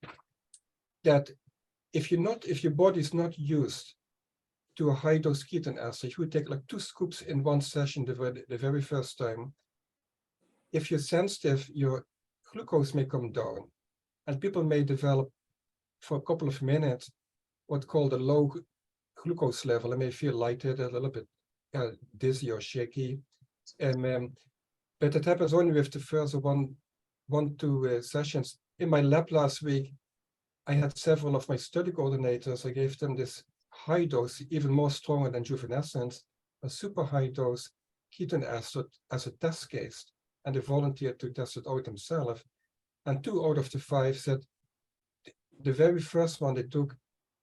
that if your body is not used to a high dose ketone ester, you would take like 2 scoops in one session the very first time. If you're sensitive, your glucose may come down, and people may develop for a couple of minutes what's called a low glucose level. They may feel lightheaded, a little bit dizzy or shaky, but it happens only with the first two sessions. In my lab last week, I had several of my study coordinators. I gave them this high dose, even more stronger than juvenescence, a super high dose ketone ester as a test case, and they volunteered to test it out themselves. And 2 out of the 5 said the very first one they took,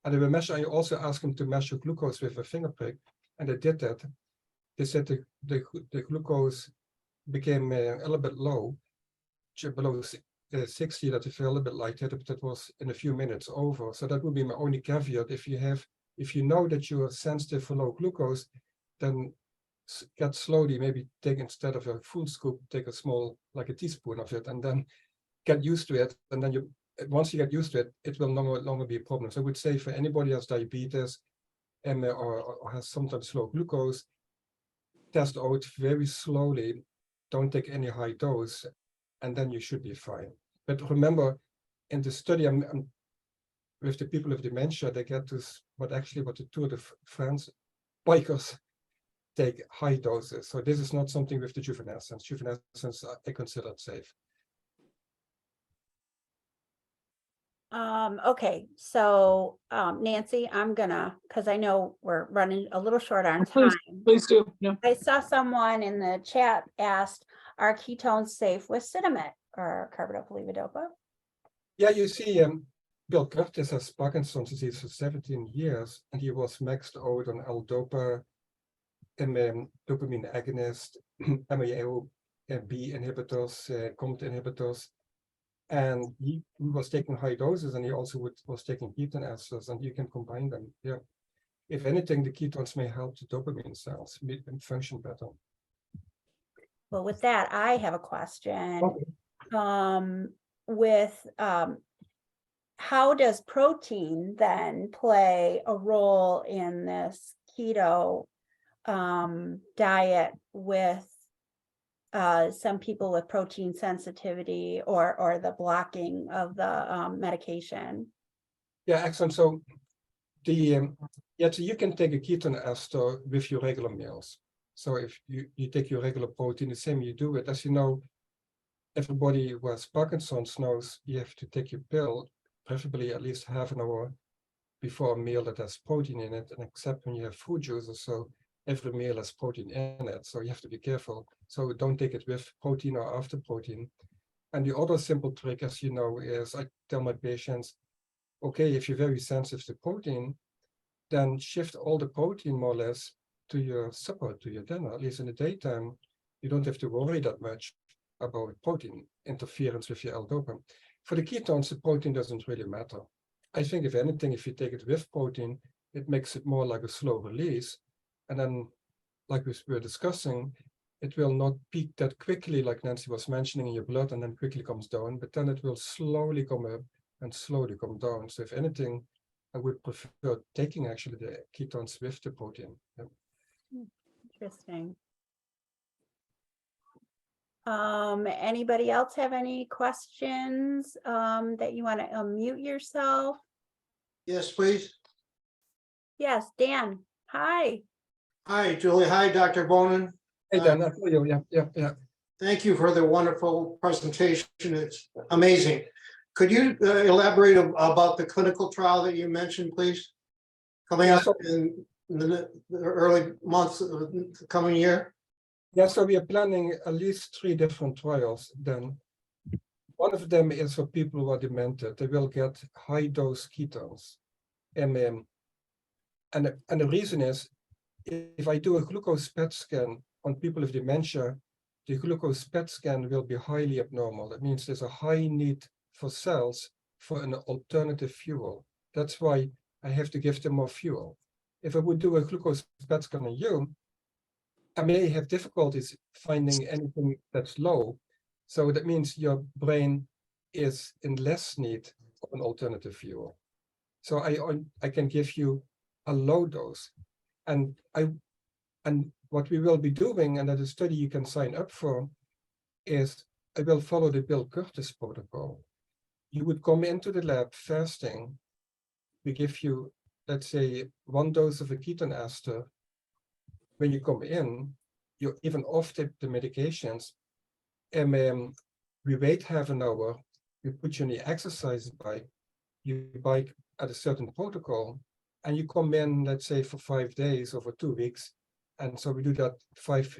and they were measuring. I also asked them to measure glucose with a finger prick, and they did that. They said the glucose became a little bit low, below 60, that they feel a little bit lightheaded, but that was in a few minutes over. So that would be my only caveat. If you know that you are sensitive for low glucose, then get slowly, maybe take, instead of a full scoop, take a small, like a teaspoon of it, and then get used to it. And then once you get used to it, it will no longer be a problem. So I would say for anybody who has diabetes or has sometimes low glucose, test out very slowly. Don't take any high dose, and then you should be fine. But remember, in the study, I'm with the people with dementia, they get to what the Tour de France bikers take high doses. So this is not something with the juvenescence. Juvenescence, I consider it safe. Okay, so Nancy, I'm gonna, because I know we're running a little short on Please. time. Please do. Yeah. I saw someone in the chat asked, are ketones safe with Cinnamate or carbidopa levodopa? Yeah, you see, Bill Curtis has Parkinson's disease for 17 years, and he was maxed out on L-dopa, dopamine agonist, MAO-B inhibitors, COMT inhibitors, and he was taking high doses, and he also was taking ketone esters, and you can combine them. Yeah, if anything, the ketones may help the dopamine cells function better. Well, with that, I have a question. Okay. How does protein then play a role in this keto diet with some people with protein sensitivity or the blocking of the medication? Yeah, excellent. So so you can take a ketone ester with your regular meals. So if you take your regular protein, the same you do it. As you know, everybody who has Parkinson's knows you have to take your pill, preferably at least half an hour before a meal that has protein in it, and except when you have fruit juices, so every meal has protein in it, so you have to be careful. So don't take it with protein or after protein. And the other simple trick, as you know, is I tell my patients, okay, if you're very sensitive to protein, then shift all the protein more or less to your supper, to your dinner. At least in the daytime, you don't have to worry that much about protein interference with your L-dopa. For the ketones, the protein doesn't really matter. I think if anything, if you take it with protein, it makes it more like a slow release. And then, like we were discussing, it will not peak that quickly, like Nancy was mentioning, in your blood, and then quickly comes down, but then it will slowly come up and slowly come down. So if anything, I would prefer taking actually the ketones with the protein. Yeah. Interesting. Anybody else have any questions that you want to unmute yourself? Yes, please. Yes, Dan. Hi. Hi, Julie. Hi, Dr. Bohnen. Hey, Dan, I feel you. Yeah. Thank you for the wonderful presentation. It's amazing. Could you elaborate about the clinical trial that you mentioned, please? Coming up in the early months of the coming year? Yeah, so we are planning at least 3 different trials. Then one of them is for people who are demented. They will get high dose ketones. And the reason is, if I do a glucose PET scan on people with dementia, the glucose PET scan will be highly abnormal. That means there's a high need for cells for an alternative fuel. That's why I have to give them more fuel. If I would do a glucose PET scan on you, I may have difficulties finding anything that's low. So that means your brain is in less need of an alternative fuel. So I can give you a low dose. And what we will be doing, and that is a study you can sign up for, is I will follow the Bill Curtis protocol. You would come into the lab fasting. We give you, let's say, 1 dose of a ketone ester. When you come in, you're even off the medications. And we wait half an hour. We put you in the exercise bike. You bike at a certain protocol, and you come in, let's say, for 5 days over 2 weeks. And so we do that 5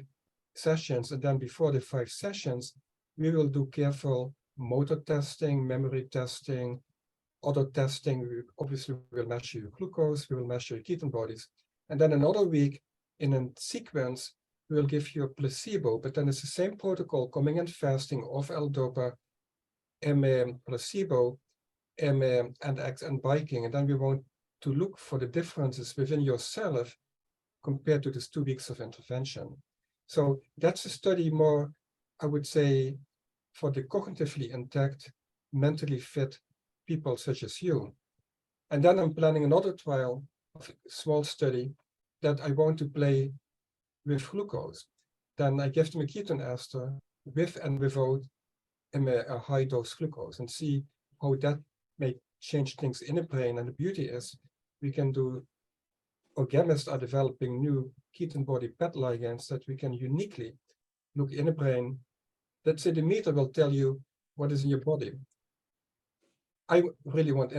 sessions. And then before the 5 sessions, we will do careful motor testing, memory testing, other testing. We obviously will measure your glucose, we will measure your ketone bodies. And then another week in a sequence, we will give you a placebo, but then it's the same protocol, coming in fasting off L-dopa, placebo, and biking. And then we want to look for the differences within yourself compared to this 2 weeks of intervention. So that's a study more, I would say, for the cognitively intact, mentally fit people such as you. And then I'm planning another trial, a small study, that I want to play with glucose. Then I give them a ketone ester with and without a high dose glucose, and see how that may change things in the brain. And the beauty is we can do, or chemists are developing new ketone body PET ligands that we can uniquely look in the brain. Let's say the meter will tell you what is in your body. I really want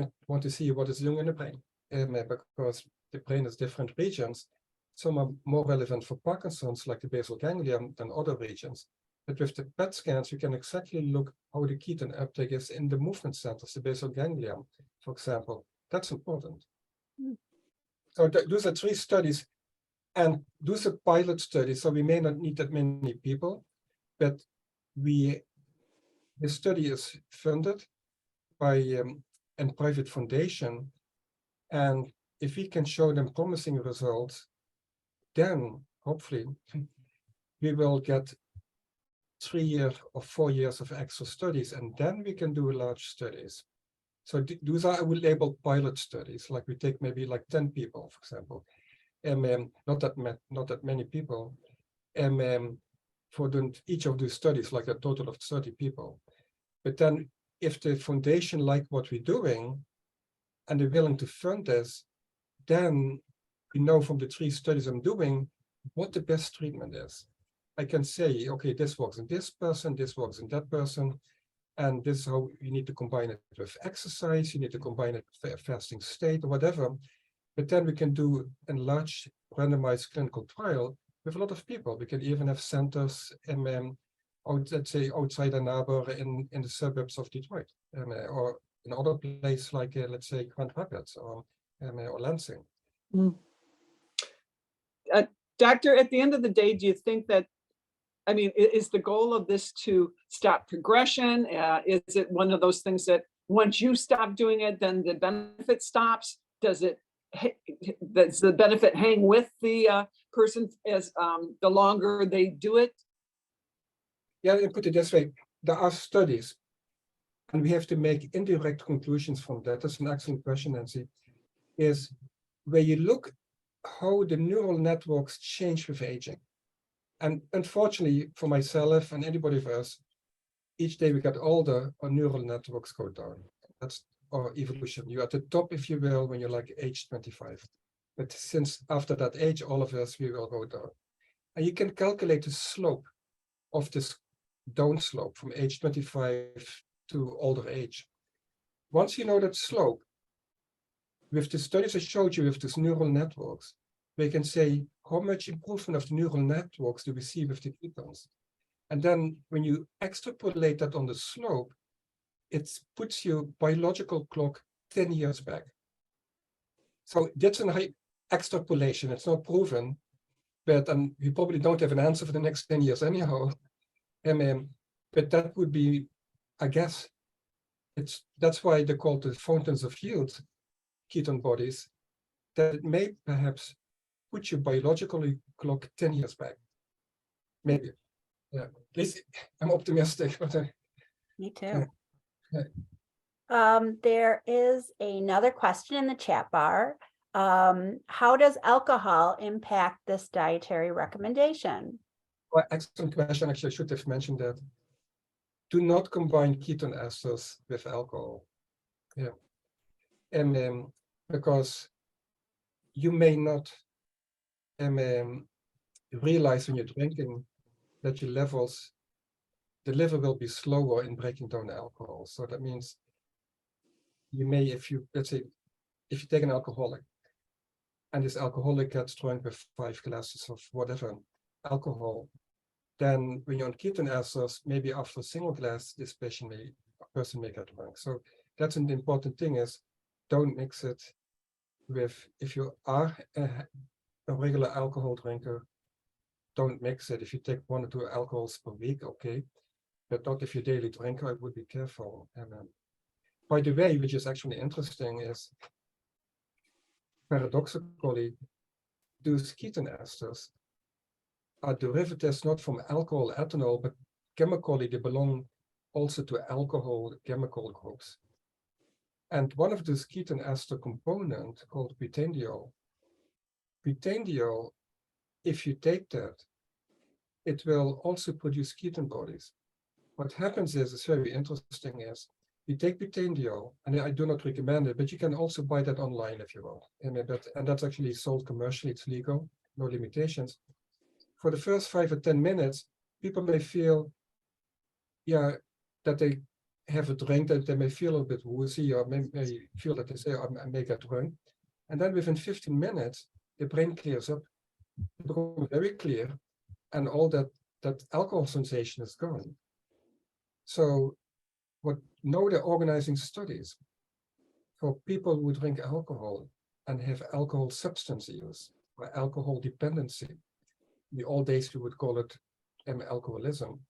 to see what is doing in the brain, because the brain has different regions. Some are more relevant for Parkinson's, like the basal ganglia, than other regions. But with the PET scans, you can exactly look how the ketone uptake is in the movement centers, the basal ganglia, for example. That's important. So those are 3 studies, and those are pilot studies, so we may not need that many people, but the study is funded by a private foundation, and if we can show them promising results, then hopefully we will get 3 years or 4 years of extra studies, and then we can do large studies. So those are, I would label pilot studies, like we take maybe like 10 people, for example, not that many people, for each of these studies, like a total of 30 people. But then if the foundation like what we're doing and they're willing to fund this, then we know from the 3 studies I'm doing what the best treatment is. I can say, okay, this works in this person, this works in that person, and this is how you need to combine it with exercise, you need to combine it with a fasting state or whatever. But then we can do a large randomized clinical trial with a lot of people. We can even have centers let's say outside Ann Arbor in the suburbs of Detroit, or in other places like let's say Grand Rapids or Lansing. Doctor, at the end of the day, do you think that, I mean, is the goal of this to stop progression? Is it one of those things that once you stop doing it, then the benefit stops? Does the benefit hang with the person as the longer they do it? Yeah, I put it this way, there are studies, and we have to make indirect conclusions from that. That's an excellent question, Nancy, is where you look how the neural networks change with aging. And unfortunately for myself and anybody of us, each day we get older, our neural networks go down. That's our evolution. You're at the top, if you will, when you're like age 25. But since after that age, all of us, we will go down. And you can calculate the slope of this down slope from age 25 to older age. Once you know that slope, with the studies I showed you with these neural networks, we can say how much improvement of the neural networks do we see with the ketones. And then when you extrapolate that on the slope, it puts your biological clock 10 years back. So that's an high extrapolation. It's not proven, but we probably don't have an answer for the next 10 years anyhow. But that would be, I guess, that's why they're called the fountains of youth, ketone bodies, that it may perhaps put your biological clock 10 years back. Maybe. Yeah. At least I'm optimistic. But, Me too. There is another question in the chat bar. How does alcohol impact this dietary recommendation? Well, excellent question. Actually, I should have mentioned that. Do not combine ketone esters with alcohol. Yeah. And because you may not realize when you're drinking that your levels, the liver will be slower in breaking down alcohol. So that means you may, if you, let's say, if you take an alcoholic and this alcoholic gets drunk with 5 glasses of whatever alcohol, then when you're on ketone esters, maybe after a single glass, this person may get drunk. So that's an important thing is don't mix it with, if you are a regular alcohol drinker, don't mix it. If you take 1 or 2 alcohols per week, okay, but not if you're a daily drinker, I would be careful. And by the way, which is actually interesting is, paradoxically, those ketone esters are derivatives not from alcohol, ethanol, but chemically they belong also to alcohol chemical groups. And one of those ketone ester components called butanediol, if you take that, it will also produce ketone bodies. What happens is, it's very interesting, is you take butanediol, and I do not recommend it, but you can also buy that online if you will. And that's actually sold commercially, it's legal, no limitations. For the first 5 or 10 minutes, people may feel, that they have a drink, that they may feel a bit woozy, or may feel that they say, I may get drunk. And then within 15 minutes, the brain clears up, it becomes very clear, and all that alcohol sensation is gone. So now they're organizing studies for people who drink alcohol and have alcohol substance use or alcohol dependency. In the old days, we would call it alcoholism.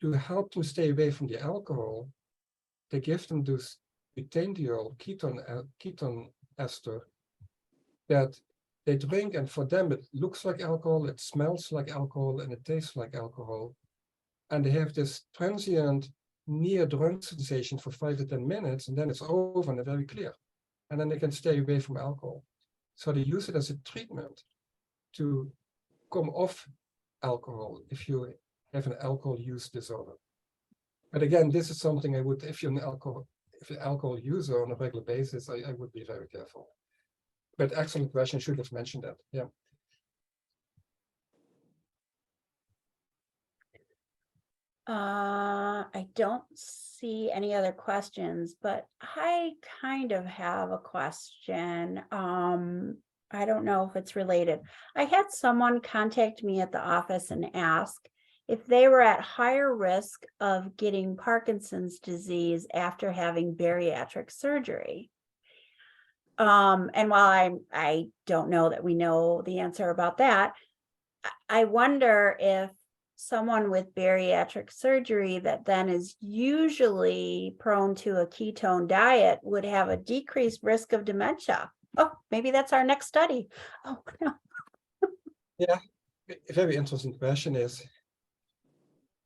To help them stay away from the alcohol, they give them this butanediol ketone ester that they drink, and for them it looks like alcohol, it smells like alcohol, and it tastes like alcohol. And they have this transient near drunk sensation for 5 to 10 minutes, and then it's over and they're very clear. And then they can stay away from alcohol. So they use it as a treatment to come off alcohol if you have an alcohol use disorder. But again, this is something I would, if you're an alcohol user on a regular basis, I would be very careful. But excellent question, should have mentioned that. Yeah. I don't see any other questions, but I kind of have a question. I don't know if it's related. I had someone contact me at the office and ask if they were at higher risk of getting Parkinson's disease after having bariatric surgery. And while I don't know that we know the answer about that, I wonder if someone with bariatric surgery that then is usually prone to a ketone diet would have a decreased risk of dementia. Oh, maybe that's our next study. Oh, no. Yeah, a very interesting question is,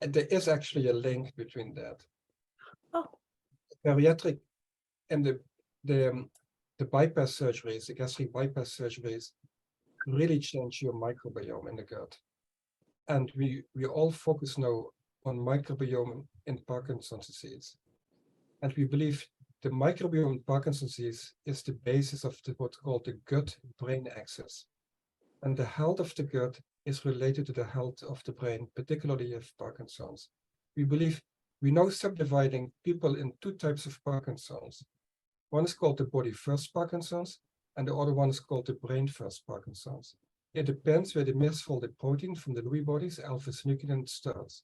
there is actually a link between that. Oh. Bariatric and the bypass surgeries, the gastric bypass surgeries, really change your microbiome in the gut. And we all focus now on microbiome in Parkinson's disease. And we believe the microbiome in Parkinson's disease is the basis of what's called the gut-brain axis. And the health of the gut is related to the health of the brain, particularly if Parkinson's. We believe we're now subdividing people in 2 types of Parkinson's. One is called the body first Parkinson's, and the other one is called the brain first Parkinson's. It depends where the misfolded protein from the Lewy bodies, alpha-synuclein, starts.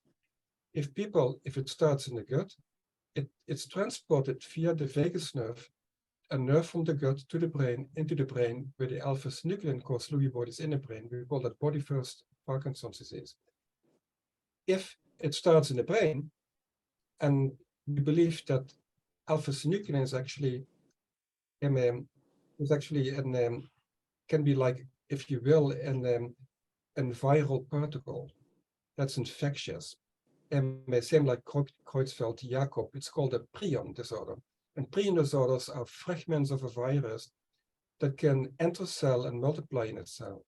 If it starts in the gut, it's transported via the vagus nerve, a nerve from the gut to the brain, into the brain, where the alpha-synuclein cause Lewy bodies in the brain. We call that body first Parkinson's disease. If it starts in the brain, and we believe that alpha-synuclein is actually can be like, if you will, a viral particle that's infectious. Same like Creutzfeldt-Jakob, it's called a prion disorder. And prion disorders are fragments of a virus that can enter cell and multiply in itself.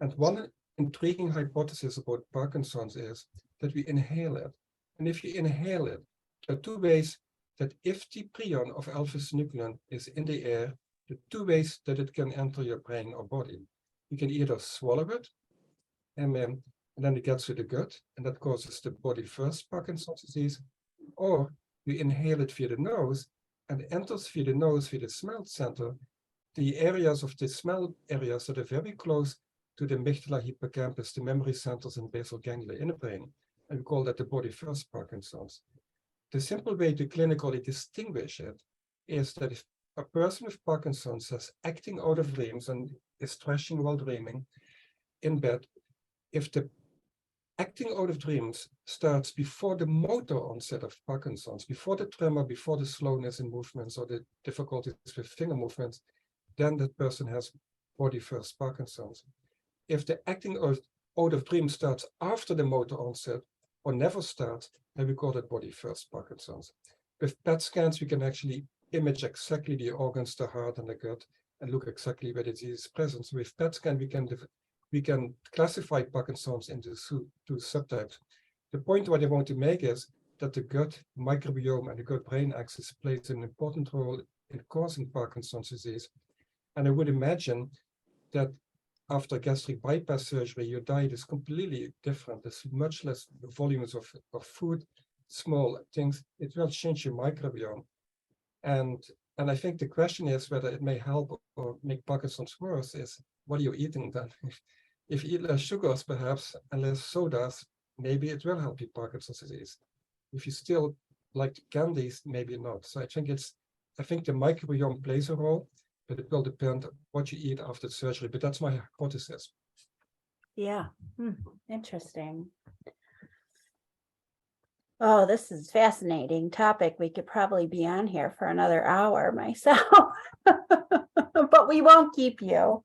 And one intriguing hypothesis about Parkinson's is that we inhale it. And if you inhale it, there are two ways that if the prion of alpha-synuclein is in the air, the two ways that it can enter your brain or body. You can either swallow it, and then it gets to the gut, and that causes the body first Parkinson's disease, or you inhale it via the nose, and it enters via the nose, via the smell center, the areas of the smell areas that are very close to the amygdala hippocampus, the memory centers and basal ganglia in the brain. And we call that the body first Parkinson's. The simple way to clinically distinguish it is that if a person with Parkinson's has acting out of dreams and is thrashing while dreaming in bed, if the acting out of dreams starts before the motor onset of Parkinson's, before the tremor, before the slowness in movements or the difficulties with finger movements, then that person has body first Parkinson's. If the acting out of dreams starts after the motor onset or never starts, then we call it body first Parkinson's. With PET scans, we can actually image exactly the organs, the heart and the gut, and look exactly where the disease is present. So with PET scan, we can classify Parkinson's into two subtypes. The point what I want to make is that the gut microbiome and the gut-brain axis plays an important role in causing Parkinson's disease. And I would imagine that after gastric bypass surgery, your diet is completely different. There's much less volumes of food, small things. It will change your microbiome. And I think the question is whether it may help or make Parkinson's worse is, what are you eating then? If you eat less sugars, perhaps, and less sodas, maybe it will help you Parkinson's disease. If you still like candies, maybe not. So I think the microbiome plays a role, but it will depend on what you eat after surgery. But that's my hypothesis. Yeah, interesting. Oh, this is fascinating topic. We could probably be on here for another hour myself, but we won't keep you.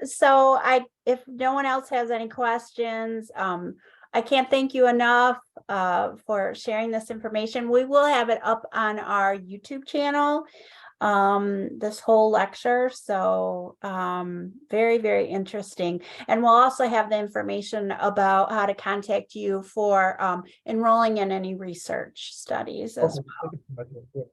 So if no one else has any questions, I can't thank you enough for sharing this information. We will have it up on our YouTube channel, this whole lecture. So very, very interesting. And we'll also have the information about how to contact you for enrolling in any research studies as well.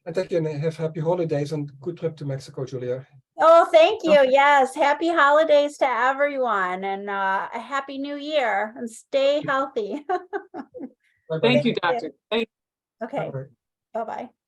And thank you, and have happy holidays and good trip to Mexico, Julia. Oh, thank you. Yes. Happy holidays to everyone, and a happy new year, and stay healthy. Bye-bye. Thank you, Doctor. Thank Okay. Bye-bye. Bye-bye.